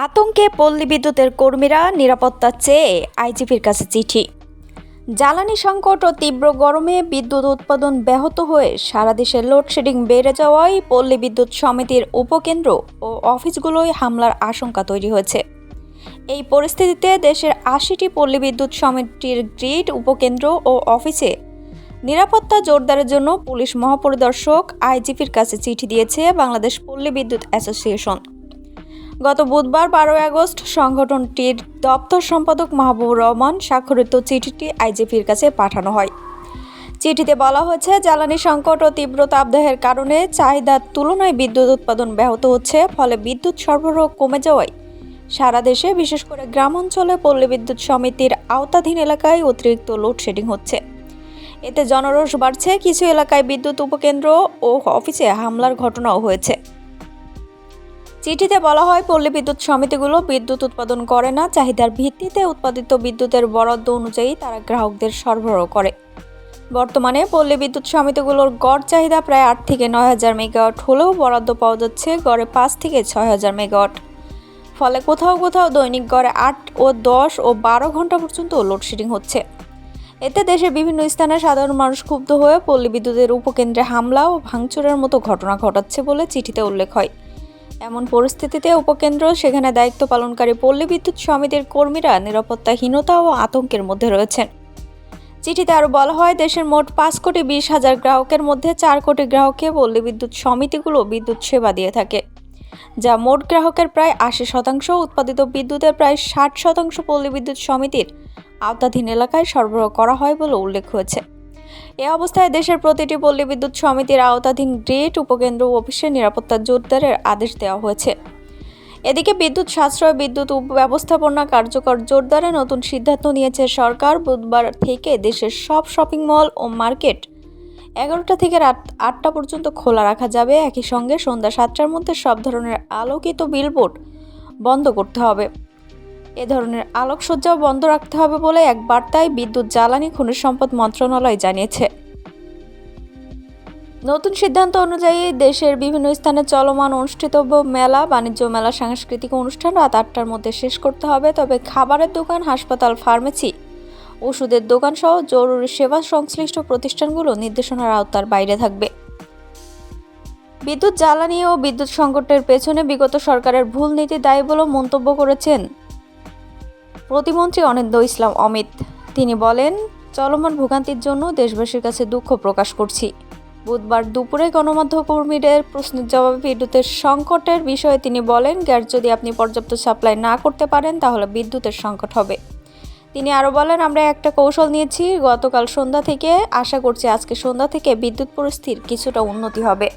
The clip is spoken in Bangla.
আতঙ্কে পল্লী বিদ্যুতের কর্মীরা নিরাপত্তা চেয়ে আইজিপির কাছে চিঠি। জ্বালানি সংকট ও তীব্র গরমে বিদ্যুৎ উৎপাদন ব্যাহত হয়ে সারা দেশে লোডশেডিং বেড়ে যাওয়ায় পল্লী বিদ্যুৎ সমিতির উপকেন্দ্র ও অফিসগুলোয় হামলার আশঙ্কা তৈরি হয়েছে। এই পরিস্থিতিতে দেশের ৮০টি পল্লী বিদ্যুৎ সমিতির গ্রিড, উপকেন্দ্র ও অফিসে নিরাপত্তা জোরদারের জন্য পুলিশ মহাপরিদর্শক আইজিপির কাছে চিঠি দিয়েছে বাংলাদেশ পল্লী বিদ্যুৎ অ্যাসোসিয়েশন। গত বুধবার ১২ আগস্ট সংগঠনটির দপ্তর সম্পাদক মাহবুবুর রহমান স্বাক্ষরিত চিঠিটি আইজিপির কাছে পাঠানো হয়। চিঠিতে বলা হয়েছে, জ্বালানি সংকট ও তীব্র তাপদাহের কারণে চাহিদার তুলনায় বিদ্যুৎ উৎপাদন ব্যাহত হচ্ছে, ফলে বিদ্যুৎ সরবরাহ কমে যাওয়ায় সারা দেশে বিশেষ করে গ্রাম অঞ্চলে পল্লী বিদ্যুৎ সমিতির আওতাধীন এলাকায় অতিরিক্ত লোডশেডিং হচ্ছে। এতে জনরোষ বাড়ছে, কিছু এলাকায় বিদ্যুৎ উপকেন্দ্র ও অফিসে হামলার ঘটনাও হয়েছে। চিঠিতে বলা হয়, পল্লী বিদ্যুৎ সমিতিগুলো বিদ্যুৎ উৎপাদন করে না, চাহিদার ভিত্তিতে উৎপাদিত বিদ্যুতের বরাদ্দ অনুযায়ী তারা গ্রাহকদের সরবরাহ করে। বর্তমানে পল্লী বিদ্যুৎ সমিতিগুলোর গড় চাহিদা প্রায় ৮ থেকে ৯ হাজার মেগাওয়াট হলেও বরাদ্দ পাওয়া যাচ্ছে গড়ে ৫ থেকে ৬ হাজার মেগাওয়াট। ফলে কোথাও কোথাও দৈনিক গড়ে ৮ ও ১০ ও ১২ ঘন্টা পর্যন্ত লোডশেডিং হচ্ছে। এতে দেশের বিভিন্ন স্থানে সাধারণ মানুষ ক্ষুব্ধ হয়ে পল্লী বিদ্যুতের উপকেন্দ্রে হামলা ও ভাঙচুরের মতো ঘটনা ঘটাচ্ছে বলে চিঠিতে উল্লেখ হয়। এমন পরিস্থিতিতে উপকেন্দ্র, সেখানে দায়িত্ব পালনকারী পল্লী বিদ্যুৎ সমিতির কর্মীরা নিরাপত্তাহীনতা ও আতঙ্কের মধ্যে রয়েছেন। চিঠিতে আরও বলা হয়, দেশের মোট ৫,২০,০০০ গ্রাহকের মধ্যে ৪ কোটি গ্রাহককে পল্লী বিদ্যুৎ সমিতিগুলো বিদ্যুৎ সেবা দিয়ে থাকে, যা মোট গ্রাহকের প্রায় ৮০%। উৎপাদিত বিদ্যুতের প্রায় ৬০% পল্লী বিদ্যুৎ সমিতির আওতাধীন এলাকায় সরবরাহ করা হয় বলে উল্লেখ হয়েছে। এ অবস্থায় দেশের প্রতিটি পল্লী বিদ্যুৎ সমিতির আওতাধীন গ্রিড, উপকেন্দ্র ও অফিসে নিরাপত্তা জোরদারের আদেশ দেওয়া হয়েছে। এদিকে বিদ্যুৎ সাশ্রয়, বিদ্যুৎ ব্যবস্থাপনা কার্যকর জোরদারে নতুন সিদ্ধান্ত নিয়েছে সরকার। বুধবার থেকে দেশের সব শপিং মল ও মার্কেট ১১টা থেকে রাত ৮টা পর্যন্ত খোলা রাখা যাবে। একই সঙ্গে সন্ধ্যা ৭টার মধ্যে সব ধরনের আলোকিত বিলবোর্ড বন্ধ করতে হবে। এ ধরনের আলোকসজ্জাও বন্ধ রাখতে হবে বলে এক বার্তায় বিদ্যুৎ, জ্বালানি, খনিজ সম্পদ মন্ত্রণালয় জানিয়েছে। নতুন সিদ্ধান্ত অনুযায়ী দেশের বিভিন্ন স্থানে চলমান অনুষ্ঠিতব্য মেলা, বাণিজ্য মেলা, সাংস্কৃতিক অনুষ্ঠান রাত ৮টার মধ্যে শেষ করতে হবে। তবে খাবারের দোকান, হাসপাতাল, ফার্মেসি, ওষুধের দোকান সহ জরুরি সেবা সংশ্লিষ্ট প্রতিষ্ঠানগুলো নির্দেশনার আওতার বাইরে থাকবে। বিদ্যুৎ, জ্বালানি ও বিদ্যুৎ সংকটের পেছনে বিগত সরকারের ভুল নীতি দায়ী বলে মন্তব্য করেছেন প্রতিমন্ত্রী অনিন্দ্য ইসলাম অমিত। তিনি বলেন, চলমান ভোগান্তির জন্য দেশবাসীর কাছে দুঃখ প্রকাশ করছি। বুধবার দুপুরে গণমাধ্যম কর্মীদের প্রশ্নের জবাবে বিদ্যুতের সংকটের বিষয়ে তিনি বলেন, গ্যাস যদি আপনি পর্যাপ্ত সাপ্লাই না করতে পারেন তাহলে বিদ্যুতের সংকট হবে। তিনি আরও বলেন, আমরা একটা কৌশল নিয়েছি গতকাল সন্ধ্যা থেকে, আশা করছি আজকে সন্ধ্যা থেকে বিদ্যুৎ পরিস্থিতির কিছুটা উন্নতি হবে।